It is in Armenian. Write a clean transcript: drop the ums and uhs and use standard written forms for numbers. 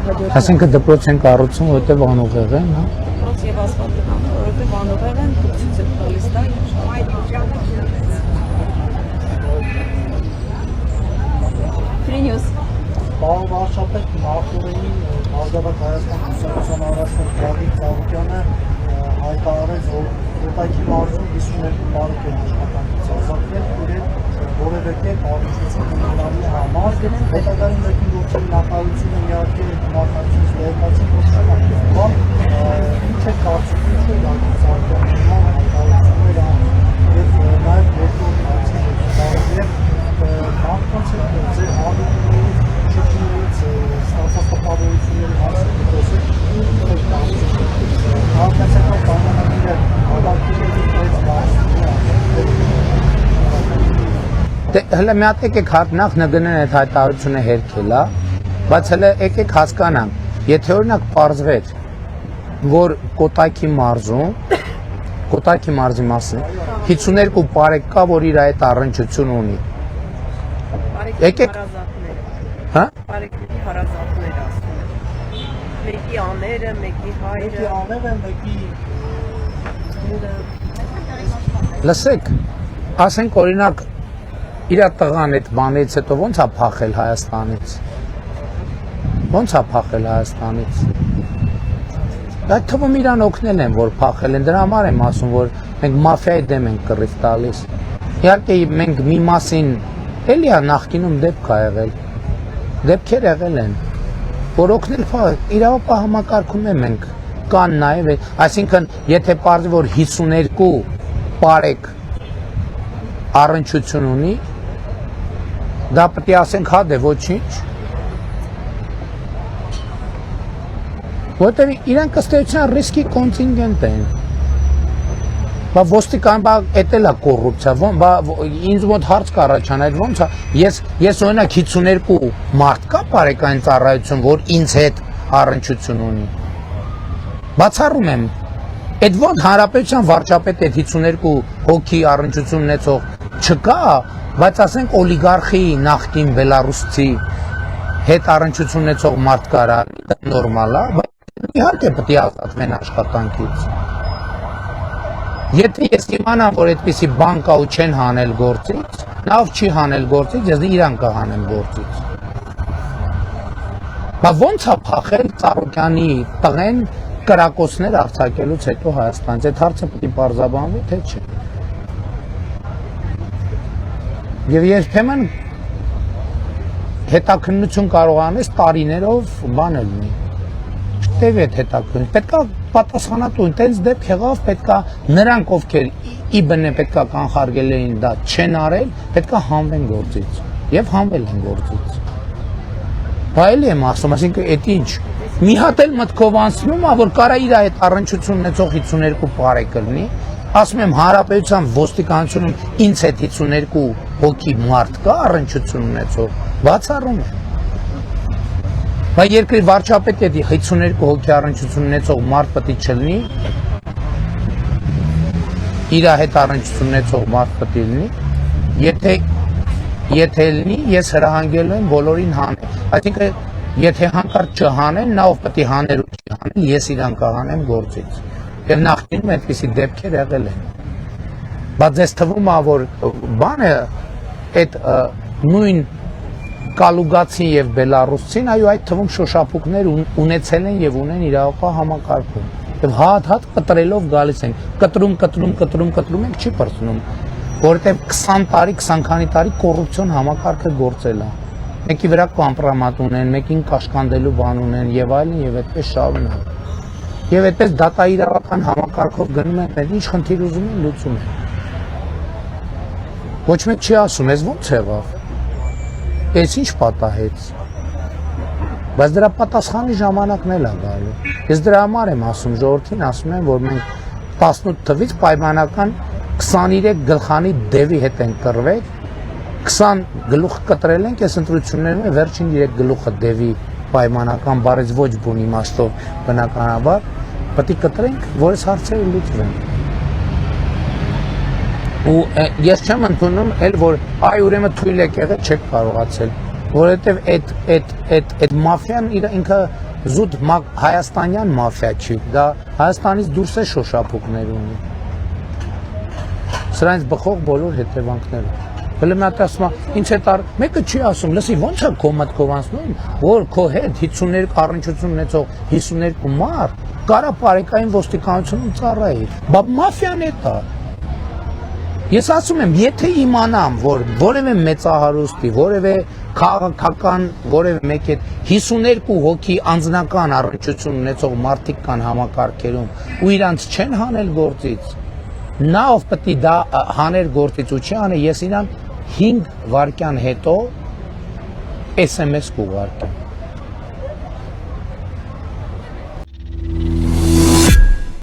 Այսինքն դպրոց են կառուցում, որտեղ անուղեղ են, հա։ Դպրոց եւ ասֆալտ են անում, որովհետեւ անուղեղ են, ցույց են տալիս դա Free news. Պարոն վարչապետ, նախորդին Ազգանակ Հայաստան Կուսակցության առաջնորդ Գագիկ Ծառուկյանը հայտարարեց, որ Կոտայքի մարզում 52 մարդ են աշխատանքից ազատվել, իրեն որևէ կերպ առնչություն ունենալու համար հետագայում մեկին գործի նախարարությունը իհարկե մարդկանցից ներկայացին ոչնչական ինչ է կարծիքը ինչ է Գագիկ Ծառուկյանի հայտարարությունները եւ նաեւ երկրորդ հարցը մարդկանց հետ ձեր հավատքների շրջանից ստացած տպավորությունների հասցեին խոսել քաղաքացիական պայմանները հավատքների հետ Դե հələ մի հատ եկեք նախ նգնեն այդ հայտարարությունը հերքելա, բայց հələ եկեք հասկանանք, եթե օրինակ պարզվեր, որ Կոտայքի մարզի մասին 52 բարեկամ կա, որ իր այդ առնչություն ունի։ Եկեք հա? Բարեկամի հարազատներ ասում են։ Մեկի աները, մեկի հայրը։ Մեկի աները, մեկի Լսեք, ասենք օրինակ իր տղան այդ բանից հետո ո՞նց է փախել Հայաստանից։ Ո՞նց է փախել Հայաստանից։ Այդ թվում իրան օգնել են, որ փախել են, դրա համար եմ ասում, որ մենք մաֆիայի դեմ ենք կռիվ տալիս։ Իհարկե մենք մի մասին էլի է նախկինում դեպք ա եղել։ Դեպքեր եղել են, որ օգնել իրավապահ համակարգում ենք կան նաև, այսինքն եթե պարզվի որ 52 բարեկ առնչություն ունի, դա պետք է ասենք հա դե ոչինչ, որտեղ իրանք ըստ էության ռիսկի կոնտինգենտ են։ Բա ոստիկան բա էտելա կոռուպցիա, ինձ մոտ հարց կառաջանա, այդ ոնց է, ես օրինակ 52 մարդ կա բարեկային ծառայություն, որ ինձ հետ առնչություն ունի։ Բացառում եմ, այդ ոնց հանրապետության վարչապետ այդ 52 հոգի առնչություն ունեցող չկա, բայց ասենք օլիգարխի նախկին բելարուսցի հետ առնչություն ունեցող մարդ կարա, դա նորմալ է, բայց իհարկե պետք է ազատվեն աշխատանքից։ Եթե ես իմանամ, որ այդպիսի բան կա ու չեն հանել գործից, նա ով չի հանել գործից, ես իրան կհանեմ գործից։ Բա ո՞նց է փախել Ծառուկյանի տղեն կրակոցներ արձակելուց հետո Հայաստանից, այդ հարցը պետք է պարզաբանվի, թե չէ։ Եվ երբեմն հետաքննություն կարող անես տարիներով բան լինի։ Չտեւի այդ հետաքննություն, պետք է պատասխանատուն, տենց դեպք եղավ, պետք է նրանք ովքեր իբնե պետք է կանխարգել էին դա չեն արել, պետք է հանվեն գործից եւ հանվել են գործից։ Բայելի եմ ասում, այսինքն այդ ինչ մի հատ էլ մտքով անցնում է, որ կարա իր այդ առնչություն ունեցող 52 բարեկ լինի, ասում եմ հանրապետության ոստիկանությունում ինձ հետ 52 հոգի մարդ կա առնչություն ունեցող, բացառում է։ Բա երկրի վարչապետի հետ 52 հոգի առնչություն ունեցող մարդ պետք է չլինի, իր հետ առնչություն ունեցող մարդ պետք է լինի, եթե լինի, ես հրահանգելու եմ բոլորին հանել, այսինքն եթե հանկարծ չհանեն, նա ով պետք է հաներ ու չի հանել, ես իրան կհանեմ գործից, և նախկինում այդպիսի դեպքեր եղել են, բայց ձեզ թվում է, որ բանը այդ նույն կալուգացին և բելարուսցին, այո այդ թվում շոշափուկներ ունեցել են և ունեն իրավապահ համակարգում, և հատ կտրելով գալիս են, կտրում ենք չի պրծնում, որովհետև 20 տարի, 20 քանի տարի կոռուպցիոն համակարգը գործել է, մեկի վրա կամպրոմատ ունեն, մեկին կաշկանդելու բան ունեն և այլն և այդպես շարունակ, և այդպես դատաիրավական համակարգով գնում են, ինչ խնդիր ուզում են, լուծում են, ոչ մեկ չի ասում, ես ոնց եղավ, ես ինչ պատահեց, բայց դրա պատասխանի ժամանակն էլ է գալու, ես դրա համար եմ ասում, ժողովրդին ասում եմ, որ մենք 18 թվից պայմանական 23 գլխանի դևի հետ են կռվել, 20 գլուխ կտրել ենք, ես ընտրություններում վերջին 3 գլուխը դևի պայմանական բարեց ոչ բուն իմաստով բնականաբար, պետք է կտրենք, որ այս հարցերը լուծվեն։ Ու ես չեմ ընդունում էլ, որ այ ուրեմն թույլ եք եղել, չեք կարողացել, որովհետև այդ մաֆիան ինքը զուտ հայաստանյան մաֆիա չի, դա Հայաստանից դուրս է շոշափուկներ ունի։ Սրանից բխող բոլոր հետևանքները։ Հələ մի հատ ասում է, ինչ է տար, մեկը չի ասում, լսի, ո՞նց է քո մտքով անցնում, որ քո հետ 52 առնչություն ունեցող 52 մարդ կարա բարեկային ոստիկանությունում ծառայի։ Բա մաֆիան է դա։ Ես ասում եմ, եթե իմանամ, որ որևէ մեծահարուստի, որևէ քաղաքական, որևէ մեկ հետ 52 հոգի անձնական առնչություն ունեցող մարդիկ կան համակարգերում ու իրանց չեն հանել գործից, նա ով պետք է դա հաներ գործից ու չի հանել, ես իրան 5 վայրկյան հետո SMS կուղարկեմ։